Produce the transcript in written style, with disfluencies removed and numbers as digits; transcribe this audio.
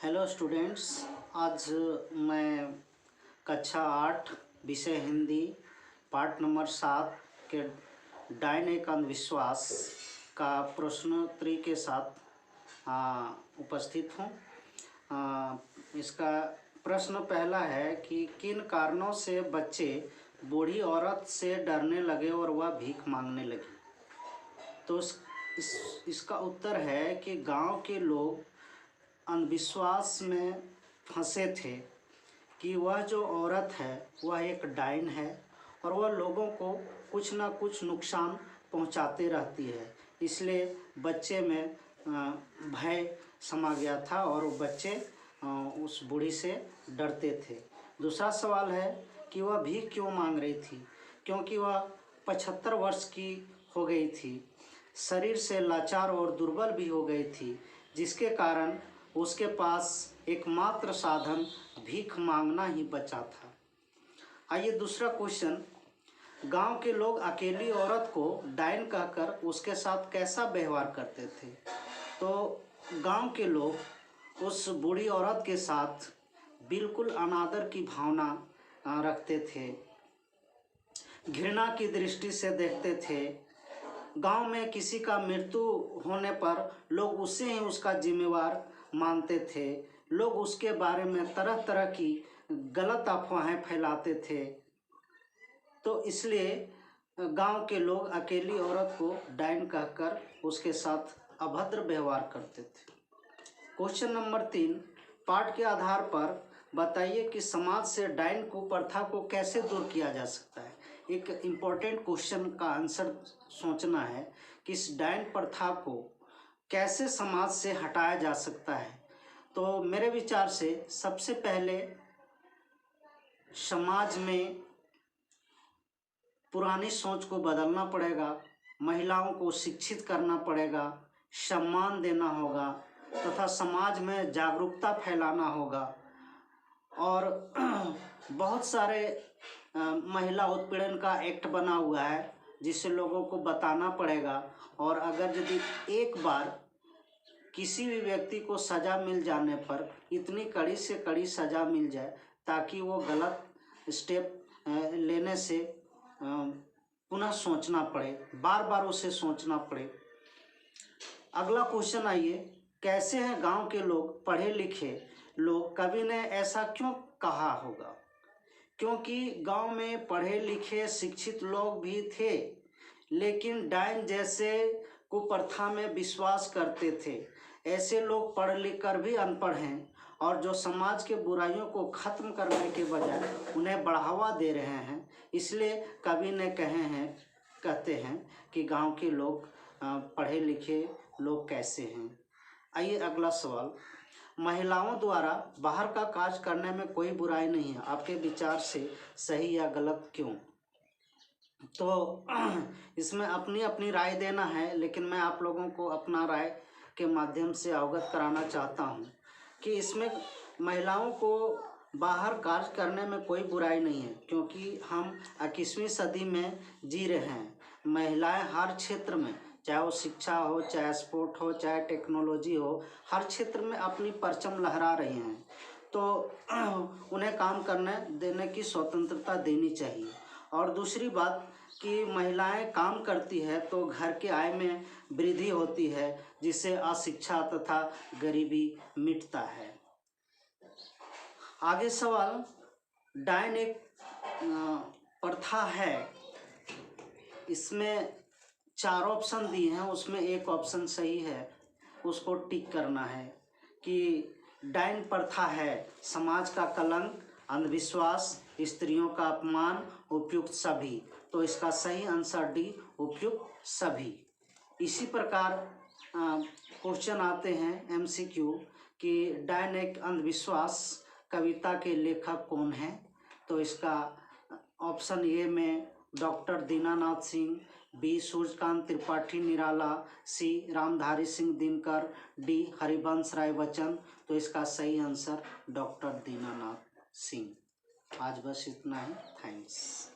Hello students. आज मैं कक्षा 8 विषय हिंदी पाठ नंबर 7 के डायन एक अंधविश्वास का प्रश्नोत्तरी के साथ उपस्थित हूँ। इसका प्रश्न पहला है कि किन कारणों से बच्चे बूढ़ी औरत से डरने लगे और वह भीख मांगने लगी। तो इसका उत्तर है कि गांव के लोग अंधविश्वास में फंसे थे कि वह जो औरत है वह एक डायन है और वह लोगों को कुछ ना कुछ नुकसान पहुंचाते रहती है। इसलिए बच्चे में भय समा गया था और बच्चे उस बूढ़ी से डरते थे। दूसरा सवाल है कि वह भीख क्यों मांग रही थी, क्योंकि वह 75 वर्ष की हो गई थी, शरीर से लाचार और दुर्बल भी हो गई थी, जिसके कारण उसके पास एकमात्र साधन भीख मांगना ही बचा था। आइए दूसरा क्वेश्चन, गांव के लोग अकेली औरत को डायन कहकर उसके साथ कैसा व्यवहार करते थे। तो गांव के लोग उस बूढ़ी औरत के साथ बिल्कुल अनादर की भावना रखते थे, घृणा की दृष्टि से देखते थे। गांव में किसी का मृत्यु होने पर लोग उसे ही उसका जिम्मेवार मानते थे। लोग उसके बारे में तरह तरह की गलत अफवाहें फैलाते थे। तो इसलिए गांव के लोग अकेली औरत को डायन कहकर उसके साथ अभद्र व्यवहार करते थे। क्वेश्चन नंबर 3, पाठ के आधार पर बताइए कि समाज से डायन कुप्रथा को कैसे दूर किया जा सकता है। एक इम्पोर्टेंट क्वेश्चन का आंसर सोचना है कि इस डायन प्रथा को कैसे समाज से हटाया जा सकता है। तो मेरे विचार से सबसे पहले समाज में पुरानी सोच को बदलना पड़ेगा, महिलाओं को शिक्षित करना पड़ेगा, सम्मान देना होगा तथा समाज में जागरूकता फैलाना होगा। और बहुत सारे महिला उत्पीड़न का एक्ट बना हुआ है जिसे लोगों को बताना पड़ेगा। और अगर यदि एक बार किसी भी व्यक्ति को सज़ा मिल जाने पर इतनी कड़ी से कड़ी सज़ा मिल जाए ताकि वो गलत स्टेप लेने से पुनः सोचना पड़े, बार बार उसे सोचना पड़े। अगला क्वेश्चन आइए, कैसे हैं गांव के लोग पढ़े लिखे लोग, कवि ने ऐसा क्यों कहा होगा। क्योंकि गांव में पढ़े लिखे शिक्षित लोग भी थे लेकिन डायन जैसे कुप्रथा में विश्वास करते थे। ऐसे लोग पढ़ लिख कर भी अनपढ़ हैं और जो समाज के बुराइयों को ख़त्म करने के बजाय उन्हें बढ़ावा दे रहे हैं। इसलिए कवि ने कहते हैं कि गांव के लोग पढ़े लिखे लोग कैसे हैं। आइए अगला सवाल, महिलाओं द्वारा बाहर का काज करने में कोई बुराई नहीं है, आपके विचार से सही या गलत क्यों। तो इसमें अपनी अपनी राय देना है, लेकिन मैं आप लोगों को अपना राय के माध्यम से अवगत कराना चाहता हूँ कि इसमें महिलाओं को बाहर कार्य करने में कोई बुराई नहीं है, क्योंकि हम 21वीं सदी में जी रहे हैं। महिलाएं हर क्षेत्र में, चाहे वो शिक्षा हो, चाहे स्पोर्ट हो, चाहे टेक्नोलॉजी हो, हर क्षेत्र में अपनी परचम लहरा रही हैं। तो उन्हें काम करने देने की स्वतंत्रता देनी चाहिए। और दूसरी बात कि महिलाएं काम करती है तो घर के आय में वृद्धि होती है, जिससे अशिक्षा तथा गरीबी मिटता है। आगे सवाल, डायन एक प्रथा है, इसमें 4 ऑप्शन दिए हैं, उसमें एक ऑप्शन सही है, उसको टिक करना है कि डायन प्रथा है समाज का कलंक, अंधविश्वास, स्त्रियों का अपमान, उपयुक्त सभी। तो इसका सही आंसर डी, उपयुक्त सभी। इसी प्रकार क्वेश्चन आते हैं MCQ कि डायन एक अंधविश्वास कविता के लेखक कौन हैं। तो इसका ऑप्शन ए में डॉक्टर दीनानाथ सिंह, बी सूर्यकांत त्रिपाठी निराला, सी रामधारी सिंह दिनकर, डी हरिवंश राय बच्चन। तो इसका सही आंसर डॉक्टर दीनानाथ सिंह। आज बस इतना ही, थैंक्स।